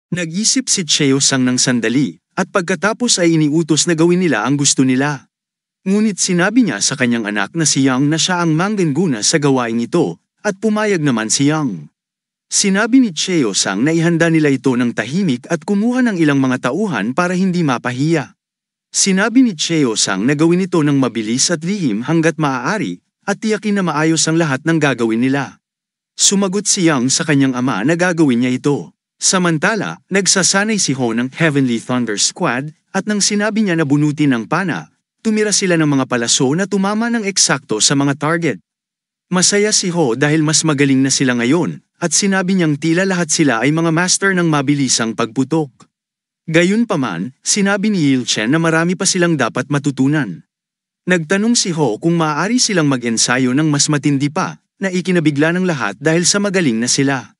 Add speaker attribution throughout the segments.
Speaker 1: Nag-isip si Cheo Sang ng sandali, at pagkatapos ay iniutos na gawin nila ang gusto nila. Ngunit sinabi niya sa kanyang anak na si Yang na siya ang mangguna sa gawaing ito, at pumayag naman si Yang. Sinabi ni Cheo Sang na ihanda nila ito ng tahimik at kumuha ng ilang mga tauhan para hindi mapahiya. Sinabi ni Cheo Sang na gawin ito ng mabilis at lihim hanggat maaari, at tiyakin na maayos ang lahat ng gagawin nila. Sumagot si Yang sa kanyang ama na gagawin niya ito. Samantala, nagsasanay si Ho ng Heavenly Thunder Squad, at nang sinabi niya na bunutin ng pana, tumira sila ng mga palaso na tumama ng eksakto sa mga target. Masaya si Ho dahil mas magaling na sila ngayon, at sinabi niyang tila lahat sila ay mga master ng mabilisang pagputok. Gayunpaman, sinabi ni Yil Chen na marami pa silang dapat matutunan. Nagtanong si Ho kung maaari silang mag-ensayo ng mas matindi pa, na ikinabigla ng lahat dahil sa magaling na sila.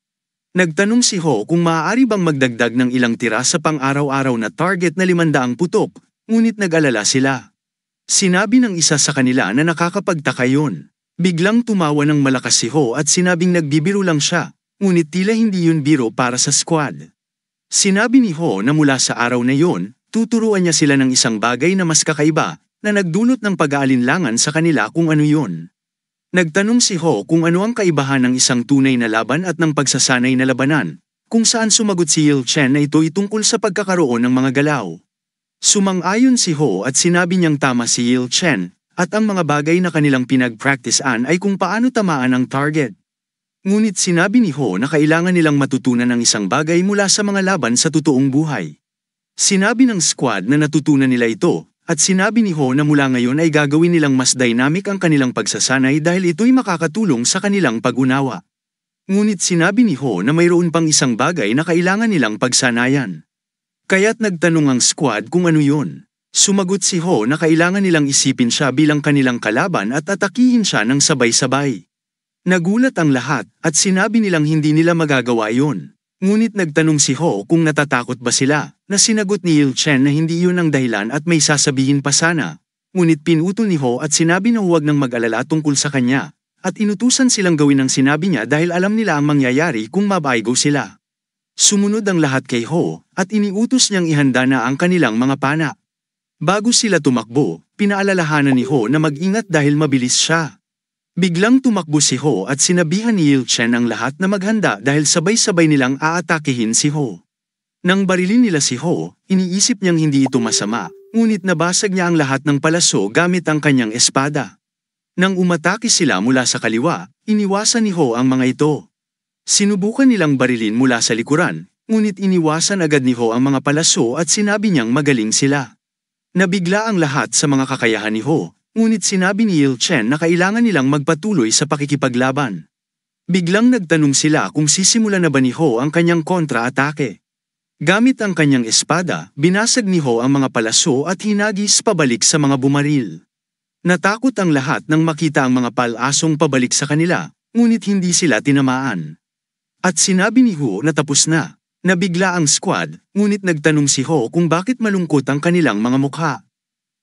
Speaker 1: Nagtanong si Ho kung maaari bang magdagdag ng ilang tira sa pang-araw-araw na target na 500 putok, ngunit nag-alala sila. Sinabi ng isa sa kanila na nakakapagtaka yun. Biglang tumawa ng malakas si Ho at sinabing nagbibiro lang siya, ngunit tila hindi yun biro para sa squad. Sinabi ni Ho na mula sa araw na yun, tuturuan niya sila ng isang bagay na mas kakaiba, na nagdulot ng pag-aalinlangan sa kanila kung ano yun. Nagtanong si Ho kung ano ang kaibahan ng isang tunay na laban at ng pagsasanay na labanan, kung saan sumagot si Yil Chen na ito'y tungkol sa pagkakaroon ng mga galaw. Sumang-ayon si Ho at sinabi niyang tama si Yil Chen, at ang mga bagay na kanilang pinag-practicean ay kung paano tamaan ang target. Ngunit sinabi ni Ho na kailangan nilang matutunan ng isang bagay mula sa mga laban sa totoong buhay. Sinabi ng squad na natutunan nila ito, at sinabi ni Ho na mula ngayon ay gagawin nilang mas dynamic ang kanilang pagsasanay dahil ito'y makakatulong sa kanilang pag-unawa. Ngunit sinabi ni Ho na mayroon pang isang bagay na kailangan nilang pagsanayan. Kaya't nagtanong ang squad kung ano yun. Sumagot si Ho na kailangan nilang isipin siya bilang kanilang kalaban at atakihin siya ng sabay-sabay. Nagulat ang lahat at sinabi nilang hindi nila magagawa yun. Ngunit nagtanong si Ho kung natatakot ba sila, na sinagot ni Yil Chen na hindi yun ang dahilan at may sasabihin pa sana. Ngunit pinutol ni Ho at sinabi na huwag nang mag-alala tungkol sa kanya, at inutusan silang gawin ang sinabi niya dahil alam nila ang mangyayari kung mabaygo sila. Sumunod ang lahat kay Ho, at iniutos niyang ihanda na ang kanilang mga pana. Bago sila tumakbo, pinaalalahanan ni Ho na mag-ingat dahil mabilis siya. Biglang tumakbo si Ho at sinabihan ni Yil Chen ang lahat na maghanda dahil sabay-sabay nilang aatakihin si Ho. Nang barilin nila si Ho, iniisip niyang hindi ito masama, ngunit nabasag niya ang lahat ng palaso gamit ang kanyang espada. Nang umatake sila mula sa kaliwa, iniwasan ni Ho ang mga ito. Sinubukan nilang barilin mula sa likuran, ngunit iniwasan agad ni Ho ang mga palaso at sinabi niyang magaling sila. Nabigla ang lahat sa mga kakayahan ni Ho. Ngunit sinabi ni Yil Chen na kailangan nilang magpatuloy sa pakikipaglaban. Biglang nagtanong sila kung sisimula na ba ni Ho ang kanyang kontra-atake. Gamit ang kanyang espada, binasag ni Ho ang mga palaso at hinagis pabalik sa mga bumaril. Natakot ang lahat nang makita ang mga palasong pabalik sa kanila, ngunit hindi sila tinamaan. At sinabi ni Ho na tapos na. Nabigla ang squad, ngunit nagtanong si Ho kung bakit malungkot ang kanilang mga mukha.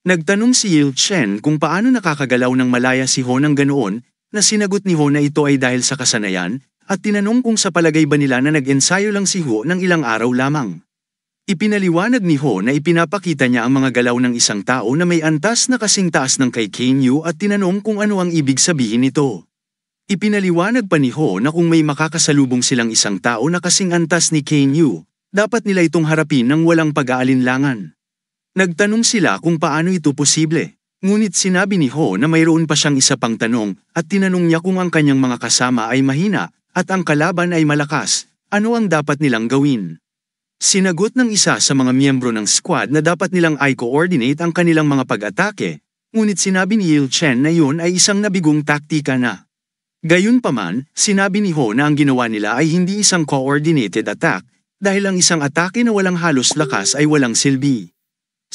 Speaker 1: Nagtanong si Yil Chen kung paano nakakagalaw ng malaya si Ho ng ganoon, na sinagot ni Ho na ito ay dahil sa kasanayan, at tinanong kung sa palagay ba nila na nag-ensayo lang si Ho ng ilang araw lamang. Ipinaliwanag ni Ho na ipinapakita niya ang mga galaw ng isang tao na may antas na kasing taas ng kay Kang Yu at tinanong kung ano ang ibig sabihin nito. Ipinaliwanag pa ni Ho na kung may makakasalubong silang isang tao na kasing antas ni Kang Yu, dapat nila itong harapin ng walang pag-aalinlangan. Nagtanong sila kung paano ito posible, ngunit sinabi ni Ho na mayroon pa siyang isa pang tanong at tinanong niya kung ang kanyang mga kasama ay mahina at ang kalaban ay malakas, ano ang dapat nilang gawin. Sinagot ng isa sa mga miyembro ng squad na dapat nilang i-coordinate ang kanilang mga pag-atake, ngunit sinabi ni Yil Chen na yun ay isang nabigong taktika na. Gayunpaman, sinabi ni Ho na ang ginawa nila ay hindi isang coordinated attack, dahil ang isang atake na walang halos lakas ay walang silbi.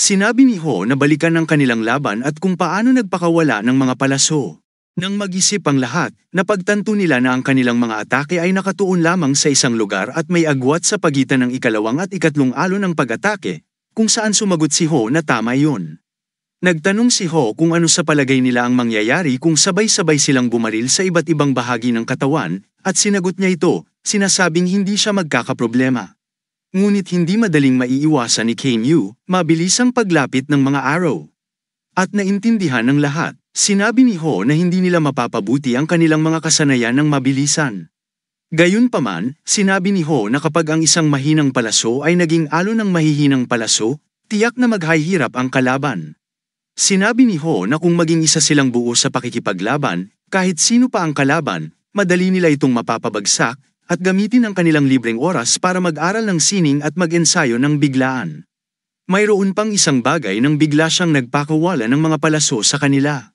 Speaker 1: Sinabi ni Ho na balikan ang kanilang laban at kung paano nagpakawala ng mga palaso. Nang mag-isip ang lahat, napagtanto nila na ang kanilang mga atake ay nakatuon lamang sa isang lugar at may agwat sa pagitan ng ikalawang at ikatlong alon ng pag-atake, kung saan sumagot si Ho na tama yun. Nagtanong si Ho kung ano sa palagay nila ang mangyayari kung sabay-sabay silang bumaril sa iba't ibang bahagi ng katawan, at sinagot niya ito, sinasabing hindi siya magkakaproblema. Ngunit hindi madaling maiiwasan ni Kane Yu, mabilis ang paglapit ng mga arrow. At naintindihan ng lahat, sinabi ni Ho na hindi nila mapapabuti ang kanilang mga kasanayan ng mabilisan. Gayunpaman, sinabi ni Ho na kapag ang isang mahinang palaso ay naging alo ng mahihinang palaso, tiyak na maghahirap ang kalaban. Sinabi ni Ho na kung maging isa silang buo sa pakikipaglaban, kahit sino pa ang kalaban, madali nila itong mapapabagsak, at gamitin ang kanilang libreng oras para mag-aral ng sining at mag-ensayo ng biglaan. Mayroon pang isang bagay nang bigla siyang nagpakawala ng mga palaso sa kanila.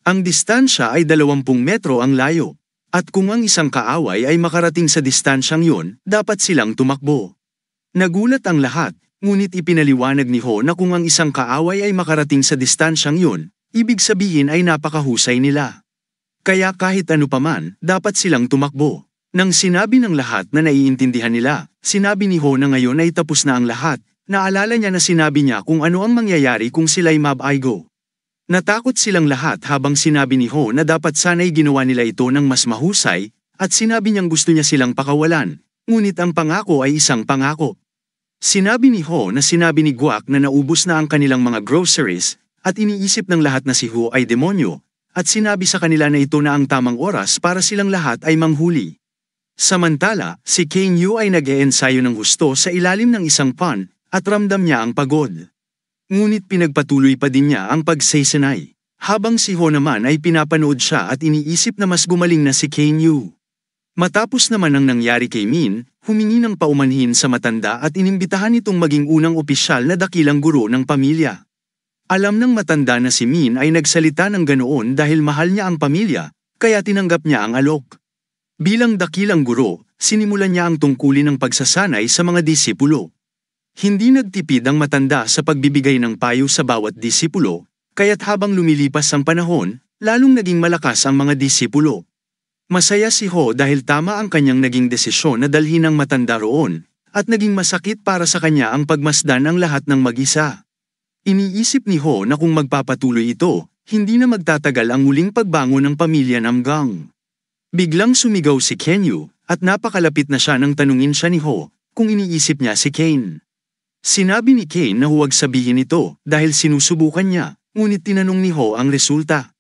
Speaker 1: Ang distansya ay 20 metro ang layo, at kung ang isang kaaway ay makarating sa distansyang yun, dapat silang tumakbo. Nagulat ang lahat, ngunit ipinaliwanag ni Ho na kung ang isang kaaway ay makarating sa distansyang yun, ibig sabihin ay napakahusay nila. Kaya kahit ano paman, dapat silang tumakbo. Nang sinabi ng lahat na naiintindihan nila, sinabi ni Ho na ngayon ay tapos na ang lahat. Naalala niya na sinabi niya kung ano ang mangyayari kung sila'y mab-aigo. Natakot silang lahat habang sinabi ni Ho na dapat sana'y ginawa nila ito ng mas mahusay, at sinabi niyang gusto niya silang pakawalan, ngunit ang pangako ay isang pangako. Sinabi ni Ho na sinabi ni Guak na naubos na ang kanilang mga groceries, at iniisip ng lahat na si Ho ay demonyo, at sinabi sa kanila na ito na ang tamang oras para silang lahat ay manghuli. Samantala, si Kane Yu ay nag-eensayo ng husto sa ilalim ng isang pond, at ramdam niya ang pagod. Ngunit pinagpatuloy pa din niya ang pagsasanay, habang si Ho naman ay pinapanood siya at iniisip na mas gumaling na si Kane Yu. Matapos naman ang nangyari kay Min, humingi ng paumanhin sa matanda at inimbitahan itong maging unang opisyal na dakilang guro ng pamilya. Alam ng matanda na si Min ay nagsalita ng ganoon dahil mahal niya ang pamilya, kaya tinanggap niya ang alok. Bilang dakilang guro, sinimulan niya ang tungkulin ng pagsasanay sa mga disipulo. Hindi nagtipid ang matanda sa pagbibigay ng payo sa bawat disipulo, kaya't habang lumilipas ang panahon, lalong naging malakas ang mga disipulo. Masaya si Ho dahil tama ang kanyang naging desisyon na dalhin ang matanda roon, at naging masakit para sa kanya ang pagmasdan ang lahat ng mag-isa. Iniisip ni Ho na kung magpapatuloy ito, hindi na magtatagal ang muling pagbangon ng pamilya Namgang. Biglang sumigaw si Kenyu, at napakalapit na siya nang tanungin siya ni Ho, kung iniisip niya si Kane. Sinabi ni Kane na huwag sabihin ito dahil sinusubukan niya, ngunit tinanong ni Ho ang resulta.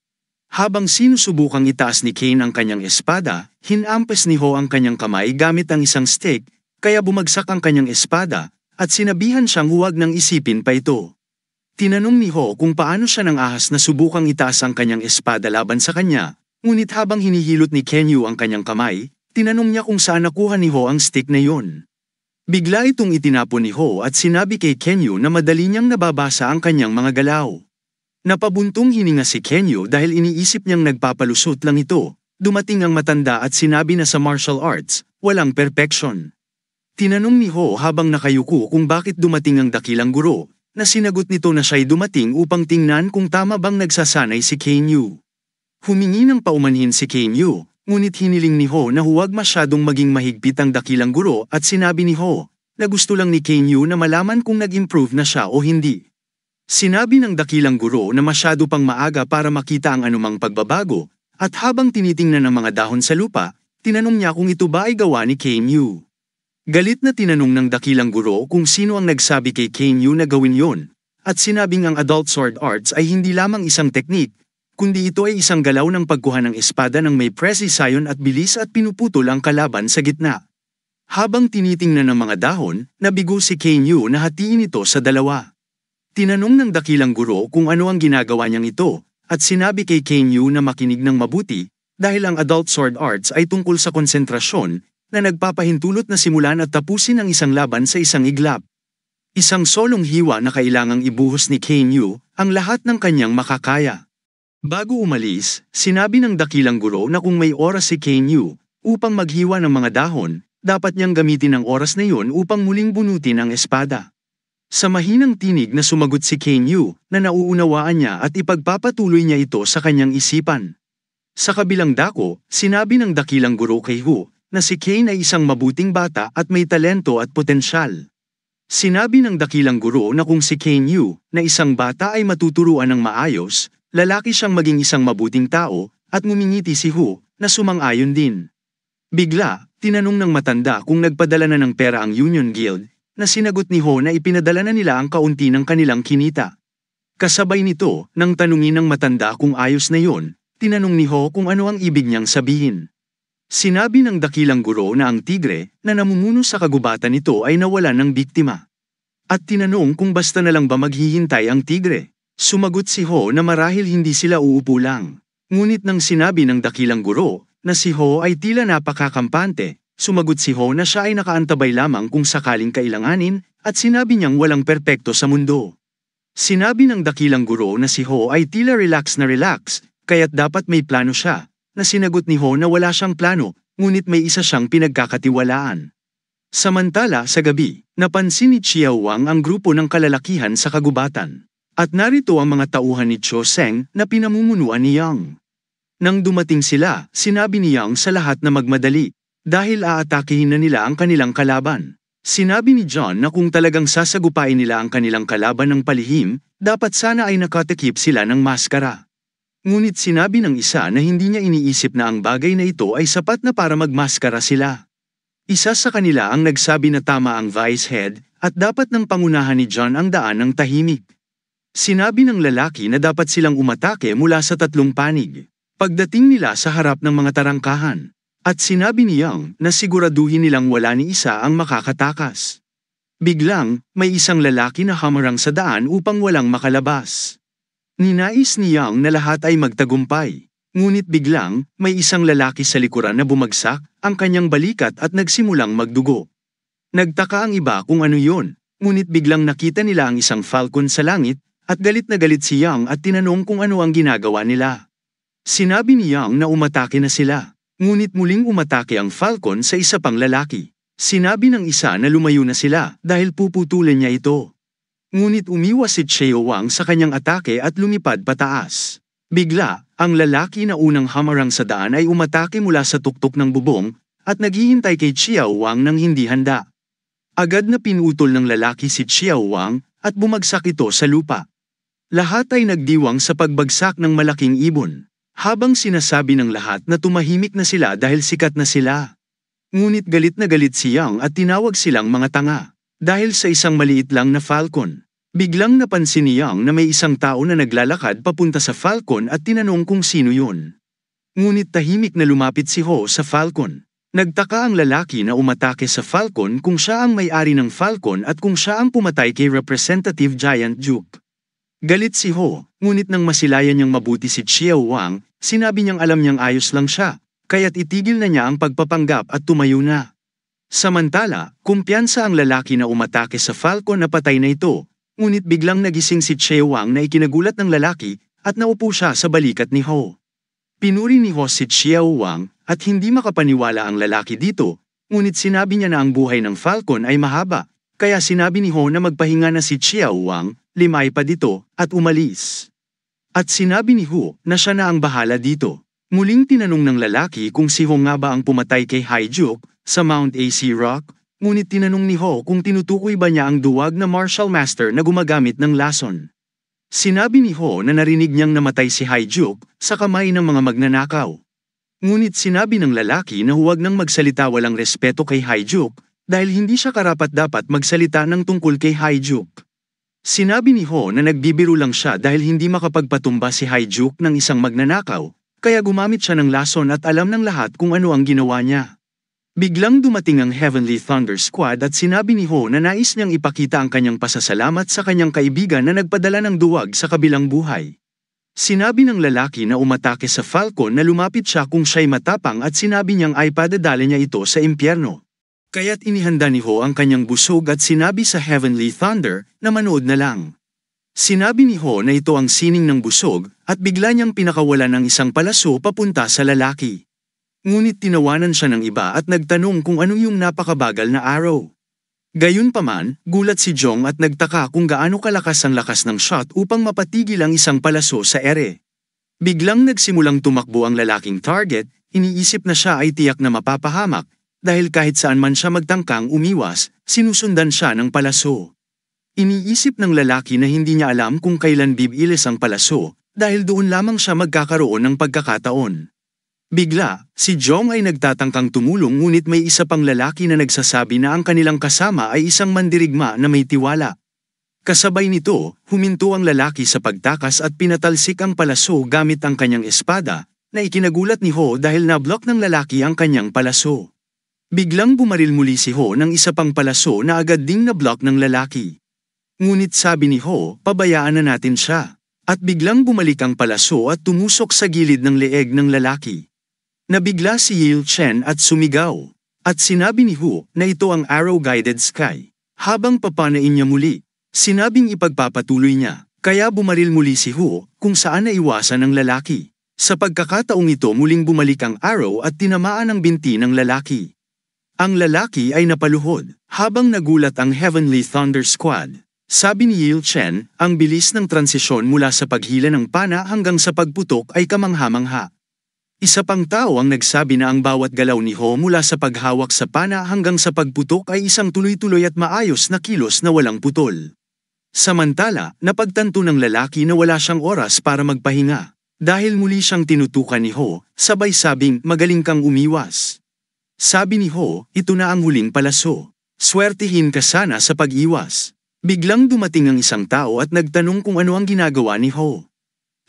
Speaker 1: Habang sinusubukang itaas ni Kane ang kanyang espada, hinampes ni Ho ang kanyang kamay gamit ang isang stick, kaya bumagsak ang kanyang espada, at sinabihan siyang huwag nang isipin pa ito. Tinanong ni Ho kung paano siya nang ahas na subukang itaas ang kanyang espada laban sa kanya, ngunit habang hinihilot ni Kenyu ang kanyang kamay, tinanong niya kung saan nakuha ni Ho ang stick na yon. Bigla itong itinapon ni Ho at sinabi kay Kenyu na madali niyang nababasa ang kanyang mga galaw. Napabuntong hininga si Kenyu dahil iniisip niyang nagpapalusot lang ito. Dumating ang matanda at sinabi na sa martial arts, walang perfection. Tinanong ni Ho habang nakayuko kung bakit dumating ang dakilang guro, na sinagot nito na siya'y dumating upang tingnan kung tama bang nagsasanay si Kenyu. Humingi ng paumanhin si Kenyu. Ngunit hiniling ni Ho na huwag masyadong maging mahigpit ang dakilang guro at sinabi ni Ho na gusto lang ni Kane Yu na malaman kung nag-improve na siya o hindi. Sinabi ng dakilang guro na masyado pang maaga para makita ang anumang pagbabago, at habang tinitingnan ang mga dahon sa lupa, tinanong niya kung ito ba ay gawa ni Kane Yu. Galit na tinanong ng dakilang guro kung sino ang nagsabi kay Kane Yu na gawin yon, at sinabing ang adult sword arts ay hindi lamang isang teknik, kundi ito ay isang galaw ng pagkuha ng espada ng may precision at bilis at pinuputol ang kalaban sa gitna. Habang tinitingnan ng mga dahon, nabigo si Kane Yu na hatiin ito sa dalawa. Tinanong ng dakilang guro kung ano ang ginagawa niyang ito, at sinabi kay Kane Yu na makinig ng mabuti, dahil ang adult sword arts ay tungkol sa konsentrasyon, na nagpapahintulot na simulan at tapusin ang isang laban sa isang iglap. Isang solong hiwa na kailangang ibuhos ni Kane Yu, ang lahat ng kanyang makakaya. Bago umalis, sinabi ng dakilang guro na kung may oras si Kane Yu upang maghiwa ng mga dahon, dapat niyang gamitin ang oras na yun upang muling bunutin ang espada. Sa mahinang tinig na sumagot si Kane Yu na nauunawaan niya at ipagpapatuloy niya ito sa kanyang isipan. Sa kabilang dako, sinabi ng dakilang guro kay Hu na si Kane ay isang mabuting bata at may talento at potensyal. Sinabi ng dakilang guro na kung si Kane Yu na isang bata ay matuturuan ng maayos, lalaki siyang maging isang mabuting tao, at ngumingiti si Hu, na sumang-ayon din. Bigla, tinanong ng matanda kung nagpadala na ng pera ang Union Guild, na sinagot ni Ho na ipinadala na nila ang kaunti ng kanilang kinita. Kasabay nito, nang tanungin ng matanda kung ayos na yon, tinanong ni Ho kung ano ang ibig niyang sabihin. Sinabi ng dakilang guro na ang tigre na namumuno sa kagubatan nito ay nawalan ng biktima. At tinanong kung basta na lang ba maghihintay ang tigre. Sumagot si Ho na marahil hindi sila uupo lang. Ngunit nang sinabi ng dakilang guro na si Ho ay tila napakakampante, sumagot si Ho na siya ay nakaantabay lamang kung sakaling kailanganin at sinabi niyang walang perpekto sa mundo. Sinabi ng dakilang guro na si Ho ay tila relax na relax, kaya't dapat may plano siya, na sinagot ni Ho na wala siyang plano, ngunit may isa siyang pinagkakatiwalaan. Samantala sa gabi, napansin ni Xiao Wang ang grupo ng kalalakihan sa kagubatan. At narito ang mga tauhan ni Cho Seng na pinamumunuan ni Yang. Nang dumating sila, sinabi ni Yang sa lahat na magmadali, dahil aatakihin na nila ang kanilang kalaban. Sinabi ni John na kung talagang sasagupain nila ang kanilang kalaban ng palihim, dapat sana ay nakatakip sila ng maskara. Ngunit sinabi ng isa na hindi niya iniisip na ang bagay na ito ay sapat na para magmaskara sila. Isa sa kanila ang nagsabi na tama ang vice head at dapat nang pangunahan ni John ang daan ng tahimik. Sinabi ng lalaki na dapat silang umatake mula sa tatlong panig, pagdating nila sa harap ng mga tarangkahan. At sinabi ni Yang na siguraduhin nilang wala ni isa ang makakatakas. Biglang, may isang lalaki na hamarang sa daan upang walang makalabas. Ninais ni Yang na lahat ay magtagumpay. Ngunit biglang, may isang lalaki sa likuran na bumagsak, ang kanyang balikat at nagsimulang magdugo. Nagtaka ang iba kung ano yun, ngunit biglang nakita nila ang isang falcon sa langit, at galit na galit si Yang at tinanong kung ano ang ginagawa nila. Sinabi ni Yang na umatake na sila, ngunit muling umatake ang falcon sa isa pang lalaki. Sinabi ng isa na lumayo na sila dahil puputulin niya ito. Ngunit umiwas si Xiao Wang sa kanyang atake at lumipad pataas. Bigla, ang lalaki na unang hamarang sa daan ay umatake mula sa tuktok ng bubong at naghihintay kay Xiao Wang nang hindi handa. Agad na pinutol ng lalaki si Xiao Wang at bumagsak ito sa lupa. Lahat ay nagdiwang sa pagbagsak ng malaking ibon, habang sinasabi ng lahat na tumahimik na sila dahil sikat na sila. Ngunit galit na galit si Yang at tinawag silang mga tanga, dahil sa isang maliit lang na falcon. Biglang napansin ni Yang na may isang tao na naglalakad papunta sa falcon at tinanong kung sino yun. Ngunit tahimik na lumapit si Ho sa falcon. Nagtaka ang lalaki na umatake sa falcon kung siya ang may-ari ng falcon at kung siya ang pumatay kay Representative Giant Juke. Galit si Ho, ngunit nang masilayan niyang mabuti si Xiao Wang, sinabi niyang alam niyang ayos lang siya, kaya't itigil na niya ang pagpapanggap at tumayo na. Samantala, kumpiyansa ang lalaki na umatake sa falcon na patay na ito, ngunit biglang nagising si Xiao Wang na ikinagulat ng lalaki at naupo siya sa balikat ni Ho. Pinuri ni Ho si Xiao Wang at hindi makapaniwala ang lalaki dito, ngunit sinabi niya na ang buhay ng falcon ay mahaba, kaya sinabi ni Ho na magpahinga na si Xiao Wang, limay pa dito, at umalis. At sinabi ni Ho na siya na ang bahala dito. Muling tinanong ng lalaki kung si Ho nga ba ang pumatay kay Haijuk sa Mount AC Rock, ngunit tinanong ni Ho kung tinutukoy ba niya ang duwag na martial master na gumagamit ng lason. Sinabi ni Ho na narinig niyang namatay si Haijuk sa kamay ng mga magnanakaw. Ngunit sinabi ng lalaki na huwag nang magsalita walang respeto kay Haijuk dahil hindi siya karapat-dapat magsalita ng tungkol kay Haijuk. Sinabi ni Ho na nagbibiro lang siya dahil hindi makapagpatumba si Haijuk ng isang magnanakaw, kaya gumamit siya ng lason at alam ng lahat kung ano ang ginawa niya. Biglang dumating ang Heavenly Thunder Squad at sinabi ni Ho na nais niyang ipakita ang kanyang pasasalamat sa kanyang kaibigan na nagpadala ng duwag sa kabilang buhay. Sinabi ng lalaki na umatake sa falcon na lumapit siya kung siya'y matapang at sinabi niyang ay padadala niya ito sa impyerno. Kaya't inihanda ni Ho ang kanyang busog at sinabi sa Heavenly Thunder na manood na lang. Sinabi ni Ho na ito ang sining ng busog at bigla niyang pinakawalan ng isang palaso papunta sa lalaki. Ngunit tinawanan siya ng iba at nagtanong kung ano yung napakabagal na arrow. Gayunpaman, gulat si Jong at nagtaka kung gaano kalakas ang lakas ng shot upang mapatigil ang isang palaso sa ere. Biglang nagsimulang tumakbo ang lalaking target, iniisip na siya ay tiyak na mapapahamak, dahil kahit saan man siya magtangkang umiwas, sinusundan siya ng palaso. Iniisip ng lalaki na hindi niya alam kung kailan bibilis ang palaso, dahil doon lamang siya magkakaroon ng pagkakataon. Bigla, si Jong ay nagtatangkang tumulong ngunit may isa pang lalaki na nagsasabi na ang kanilang kasama ay isang mandirigma na may tiwala. Kasabay nito, huminto ang lalaki sa pagtakas at pinatalsik ang palaso gamit ang kanyang espada, na ikinagulat ni Ho dahil nablok ng lalaki ang kanyang palaso. Biglang bumaril muli si Ho ng isa pang palaso na agad ding nablok ng lalaki. Ngunit sabi ni Ho, pabayaan na natin siya. At biglang bumalik ang palaso at tumusok sa gilid ng leeg ng lalaki. Nabigla si Yil Chen at sumigaw. At sinabi ni Ho na ito ang arrow-guided sky. Habang papanain niya muli, sinabing ipagpapatuloy niya. Kaya bumaril muli si Ho kung saan naiwasan ng lalaki. Sa pagkakataong ito muling bumalik ang arrow at tinamaan ang binti ng lalaki. Ang lalaki ay napaluhod habang nagulat ang Heavenly Thunder Squad. Sabi ni Yil Chen, ang bilis ng transisyon mula sa paghila ng pana hanggang sa pagputok ay kamangha-mangha. Isa pang tao ang nagsabi na ang bawat galaw ni Ho mula sa paghawak sa pana hanggang sa pagputok ay isang tuloy-tuloy at maayos na kilos na walang putol. Samantala, napagtanto ng lalaki na wala siyang oras para magpahinga. Dahil muli siyang tinutukan ni Ho, sabay sabing magaling kang umiwas. Sabi ni Ho, ito na ang huling palaso. Swertihin ka sana sa pag-iwas. Biglang dumating ang isang tao at nagtanong kung ano ang ginagawa ni Ho.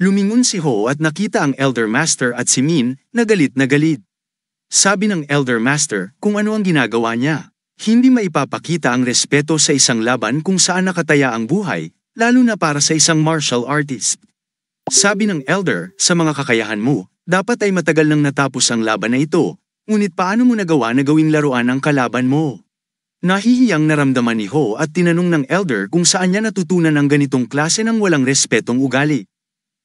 Speaker 1: Lumingon si Ho at nakita ang Elder Master at si Min na galit na galit. Sabi ng Elder Master kung ano ang ginagawa niya. Hindi maipapakita ang respeto sa isang laban kung saan nakataya ang buhay, lalo na para sa isang martial artist. Sabi ng Elder, sa mga kakayahan mo, dapat ay matagal nang natapos ang laban na ito, ngunit paano mo nagawa na gawing laruan ang kalaban mo? Nahihiyang naramdaman ni Ho at tinanong ng Elder kung saan niya natutunan ang ganitong klase ng walang respetong ugali.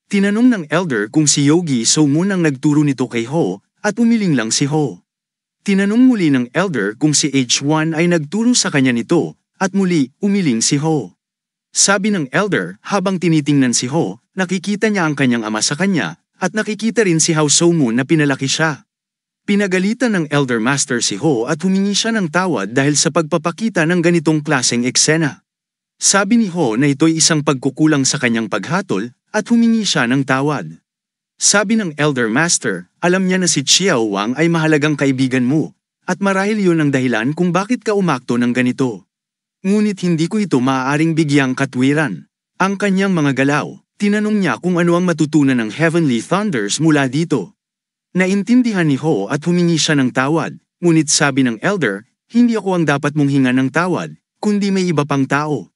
Speaker 1: Tinanong ng Elder kung si Yogi So-moon ang nagturo nito kay Ho, at umiling lang si Ho. Tinanong muli ng Elder kung si H1 ay nagturo sa kanya nito, at muli umiling si Ho. Sabi ng Elder, habang tinitingnan si Ho, nakikita niya ang kanyang ama sa kanya, at nakikita rin si Hao So-moon na pinalaki siya. Pinagalitan ng Elder Master si Ho at humingi siya ng tawad dahil sa pagpapakita ng ganitong klaseng eksena. Sabi ni Ho na ito'y isang pagkukulang sa kanyang paghatol at humingi siya ng tawad. Sabi ng Elder Master, alam niya na si Xiao Wang ay mahalagang kaibigan mo, at marahil yun ang dahilan kung bakit ka umakto ng ganito. Ngunit hindi ko ito maaaring bigyang katwiran. Ang kanyang mga galaw, tinanong niya kung ano ang matutunan ng Heavenly Thunders mula dito. Naintindihan ni Ho at humingi siya ng tawad, ngunit sabi ng Elder, hindi ako ang dapat mong hingan ng tawad, kundi may iba pang tao.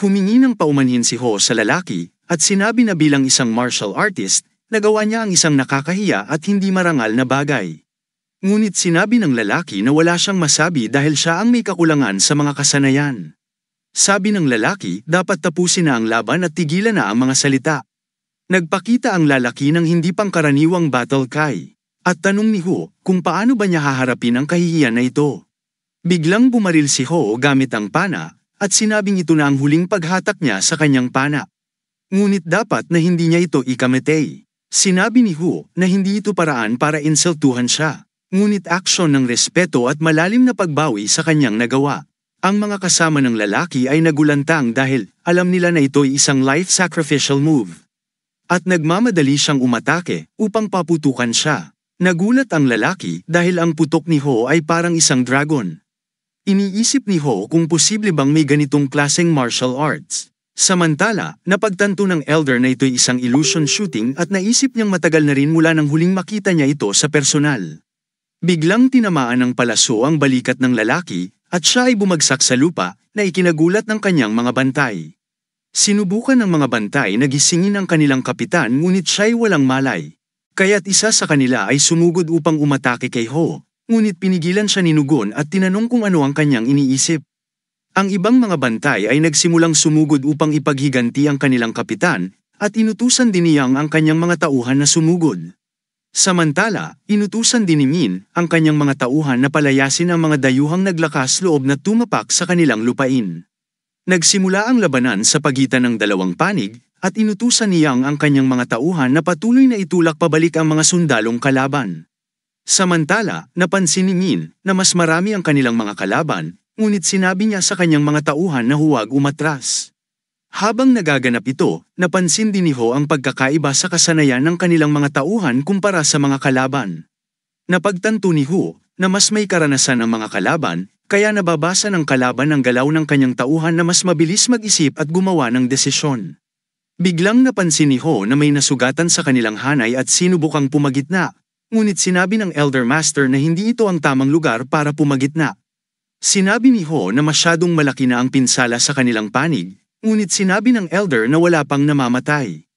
Speaker 1: Humingi ng paumanhin si Ho sa lalaki, at sinabi na bilang isang martial artist, nagawa niya ang isang nakakahiya at hindi marangal na bagay. Ngunit sinabi ng lalaki na wala siyang masabi dahil siya ang may kakulangan sa mga kasanayan. Sabi ng lalaki, dapat tapusin na ang laban at tigilan na ang mga salita. Nagpakita ang lalaki ng hindi pangkaraniwang battle cry, at tanong ni Ho kung paano ba niya haharapin ang kahihiyan na ito. Biglang bumaril si Ho gamit ang pana, at sinabing ito na ang huling paghatak niya sa kanyang pana. Ngunit dapat na hindi niya ito ikamatay. Sinabi ni Ho na hindi ito paraan para insultuhan siya, ngunit aksyon ng respeto at malalim na pagbawi sa kanyang nagawa. Ang mga kasama ng lalaki ay nagulantang dahil alam nila na ito'y isang life sacrificial move. At nagmamadali siyang umatake upang paputukan siya. Nagulat ang lalaki dahil ang putok ni Ho ay parang isang dragon. Iniisip ni Ho kung posible bang may ganitong klaseng martial arts. Samantala, napagtanto ng Elder na ito'y isang illusion shooting at naisip niyang matagal na rin mula nang huling makita niya ito sa personal. Biglang tinamaan ng palaso ang balikat ng lalaki at siya ay bumagsak sa lupa na ikinagulat ng kanyang mga bantay. Sinubukan ng mga bantay na gisingin ang kanilang kapitan ngunit siya'y walang malay. Kaya't isa sa kanila ay sumugod upang umatake kay Ho, ngunit pinigilan siya ni Nugon at tinanong kung ano ang kanyang iniisip. Ang ibang mga bantay ay nagsimulang sumugod upang ipaghiganti ang kanilang kapitan at inutusan din niyang ang kanyang mga tauhan na sumugod. Samantala, inutusan din ni Min ang kanyang mga tauhan na palayasin ang mga dayuhang naglakas loob na tumapak sa kanilang lupain. Nagsimula ang labanan sa pagitan ng dalawang panig, at inutusan niyang ang kanyang mga tauhan na patuloy na itulak pabalik ang mga sundalong kalaban. Samantala, napansin ni Min na mas marami ang kanilang mga kalaban, ngunit sinabi niya sa kanyang mga tauhan na huwag umatras. Habang nagaganap ito, napansin din ni Ho ang pagkakaiba sa kasanayan ng kanilang mga tauhan kumpara sa mga kalaban. Napagtanto ni Ho na mas may karanasan ang mga kalaban, kaya nababasa ng kalaban ang galaw ng kanyang tauhan na mas mabilis mag-isip at gumawa ng desisyon. Biglang napansin ni Ho na may nasugatan sa kanilang hanay at sinubukang pumagitna, ngunit sinabi ng Elder Master na hindi ito ang tamang lugar para pumagitna. Sinabi ni Ho na masyadong malaki na ang pinsala sa kanilang panig, ngunit sinabi ng Elder na wala pang namamatay.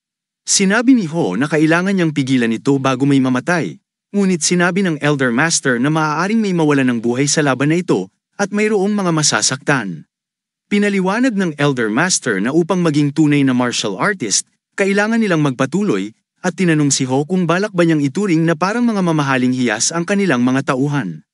Speaker 1: Sinabi ni Ho na kailangan niyang pigilan ito bago may mamatay, ngunit sinabi ng Elder Master na maaaring may mawalan ng buhay sa laban na ito at mayroong mga masasaktan. Pinaliwanag ng Elder Master na upang maging tunay na martial artist, kailangan nilang magpatuloy, at tinanong si Ho kung balak ba niyang ituring na parang mga mamahaling hiyas ang kanilang mga tauhan.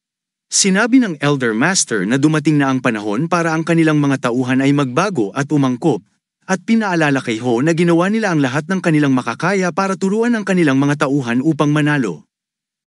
Speaker 1: Sinabi ng Elder Master na dumating na ang panahon para ang kanilang mga tauhan ay magbago at umangkop, at pinaalala kay Ho na ginawa nila ang lahat ng kanilang makakaya para turuan ang kanilang mga tauhan upang manalo.